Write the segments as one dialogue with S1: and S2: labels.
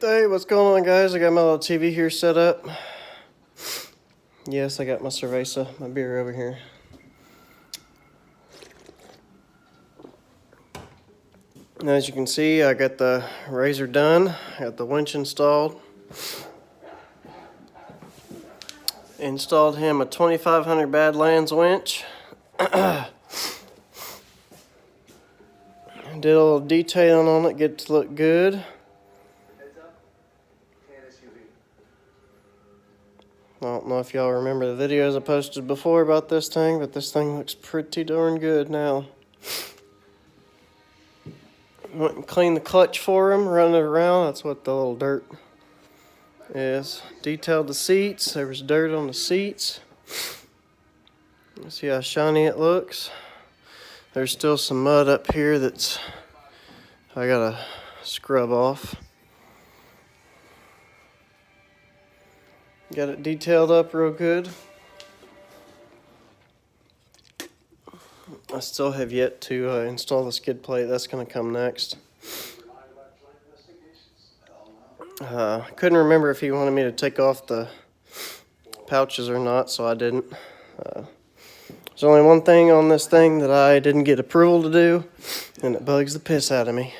S1: Hey, what's going on, guys? I got my little TV here set up. Yes, I got my cerveza, my beer over here. And as you can see, I got the razor done. I got the winch installed. Installed him a 2500 Badlands winch. Did a little detailing on it, get it to look good. I don't know if y'all remember the videos I posted before about this thing, but this thing looks pretty darn good now. Went and cleaned the clutch for him, run it around. That's what the little dirt is. Detailed the seats. There was dirt on the seats. See how shiny it looks. There's still some mud up here that's I gotta scrub off. Got it detailed up real good. I still have yet to install the skid plate. That's gonna come next. Couldn't remember if he wanted me to take off the pouches or not, so I didn't. There's only one thing on this thing that I didn't get approval to do, and it bugs the piss out of me.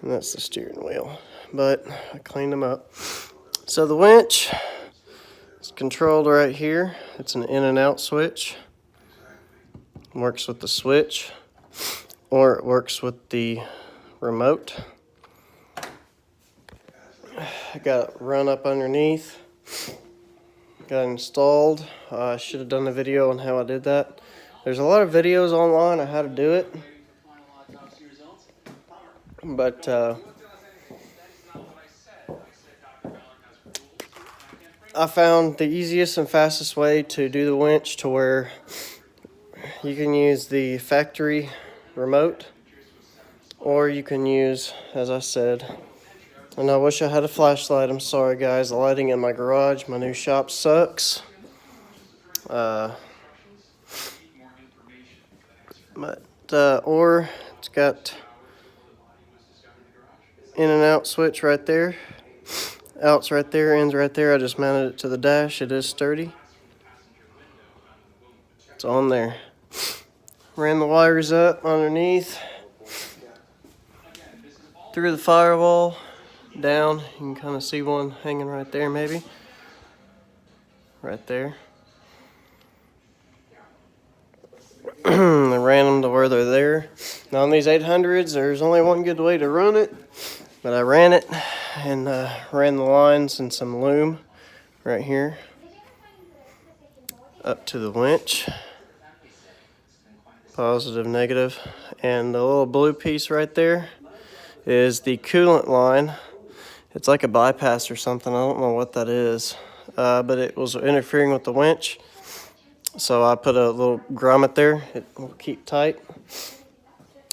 S1: And that's the steering wheel. But I cleaned them up. So the winch is controlled right here. It's an in and out switch. It works with the switch, or it works with the remote. I got it run up underneath. Got it installed. I should have done a video on how I did that. There's a lot of videos online on how to do it, but I found the easiest and fastest way to do the winch to where you can use the factory remote, or you can use, as I said, and I wish I had a flashlight. I'm sorry, guys. The lighting in my garage, my new shop sucks. Or it's got in and out switch right there. Out's right there, in's right there. I just mounted it to the dash. It is sturdy. It's on there. Ran the wires up underneath, through the firewall, down. You can kind of see one hanging right there, maybe. Right there. I ran them to where they're there. Now on these 800s, there's only one good way to run it, but I ran it and ran the lines and some loom right here up to the winch. Positive, negative, and the little blue piece right there is the coolant line. It's like a bypass or something. I don't know what that is, but it was interfering with the winch. So I put a little grommet there. It will keep tight.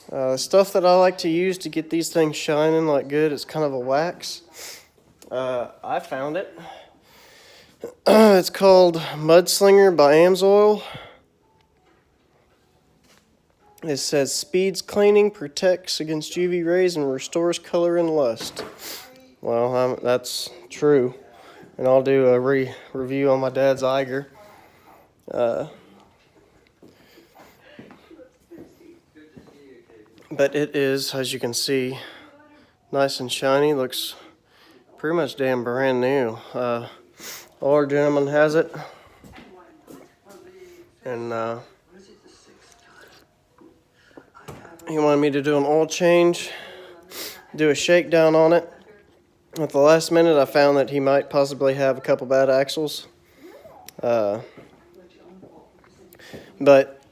S1: The stuff that I like to use to get these things shining like good is kind of a wax. I found it. It's called Mudslinger by Amsoil. It says speeds cleaning, protects against UV rays, and restores color and lust. Well, that's true. And I'll do a review on my dad's Eiger. But it is, as you can see, nice and shiny. Looks pretty much damn brand new. Older gentleman has it. And he wanted me to do an oil change, do a shakedown on it. At the last minute, I found that he might possibly have a couple bad axles. But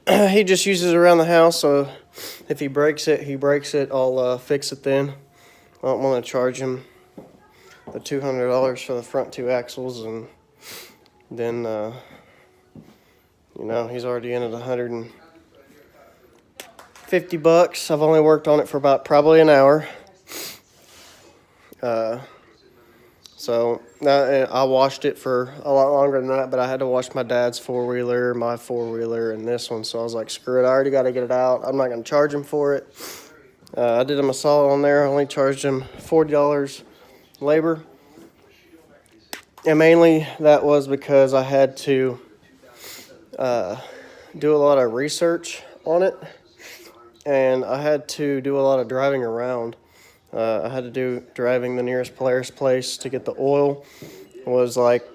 S1: he just uses it around the house, so if he breaks it, he breaks it. I'll fix it then. I don't want to charge him the $200 for the front two axles, and then, he's already in at $150. I've only worked on it for about probably an hour. So I washed it for a lot longer than that, but I had to wash my dad's four-wheeler, my four-wheeler, and this one. So I was like, screw it, I already got to get it out. I'm not going to charge him for it. I did him a solid on there. I only charged him $40 labor. And mainly that was because I had to do a lot of research on it, and I had to do a lot of driving around. I had to do driving the nearest Polaris place to get the oil. It was like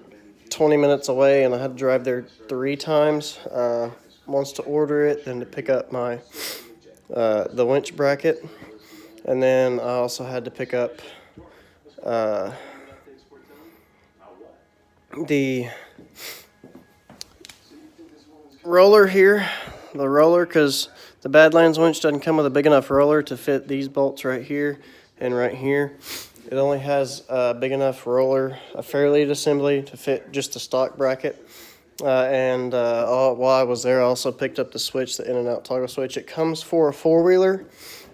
S1: 20 minutes away, and I had to drive there 3 times. Once to order it, then to pick up my the winch bracket, and then I also had to pick up the roller here, because the Badlands winch doesn't come with a big enough roller to fit these bolts right here and right here. It only has a big enough roller, a fairlead assembly, to fit just the stock bracket. While I was there, I also picked up the switch, the in and out toggle switch. It comes for a 4-wheeler,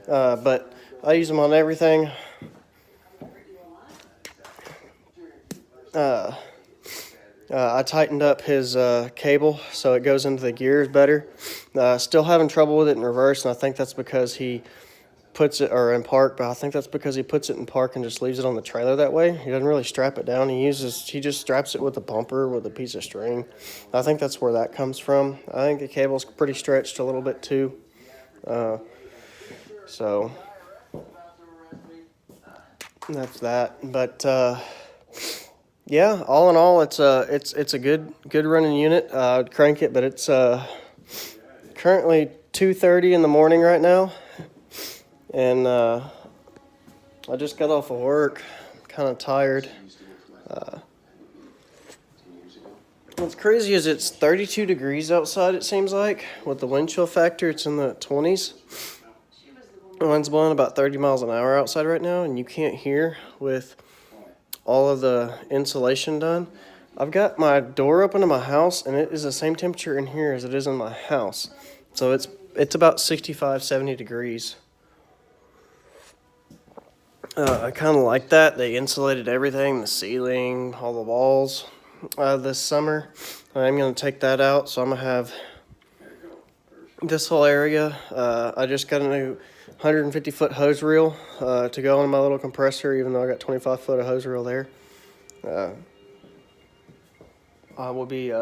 S1: but I use them on everything. I tightened up his cable so it goes into the gears better. Still having trouble with it in reverse, and I think that's because he puts it, or in park, but I think that's because he puts it in park and just leaves it on the trailer that way. He doesn't really strap it down. He just straps it with a bumper with a piece of string. I think that's where that comes from. I think the cable's pretty stretched a little bit too. So that's that. But yeah, all in all, it's a good running unit. I'd crank it, but it's currently 2:30 in the morning right now. And I just got off of work, kind of tired. What's crazy is it's 32 degrees outside, it seems like. With the wind chill factor, it's in the 20s. The wind's blowing about 30 miles an hour outside right now, and you can't hear with all of the insulation done. I've got my door open to my house, and it is the same temperature in here as it is in my house. So it's about 65, 70 degrees. I kind of like that. They insulated everything, the ceiling, all the walls this summer. I'm going to take that out, so I'm going to have this whole area. I just got a new 150-foot hose reel to go on my little compressor, even though I got 25 foot of hose reel there. I will be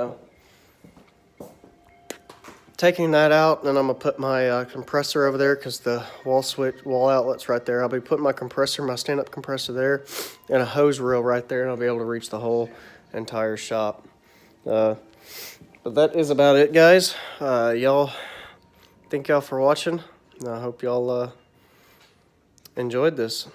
S1: taking that out, and then I'm going to put my compressor over there because the wall outlet's right there. I'll be putting my compressor, my stand-up compressor there, and a hose reel right there, and I'll be able to reach the whole entire shop. But that is about it, guys. Thank y'all for watching. I hope y'all enjoyed this.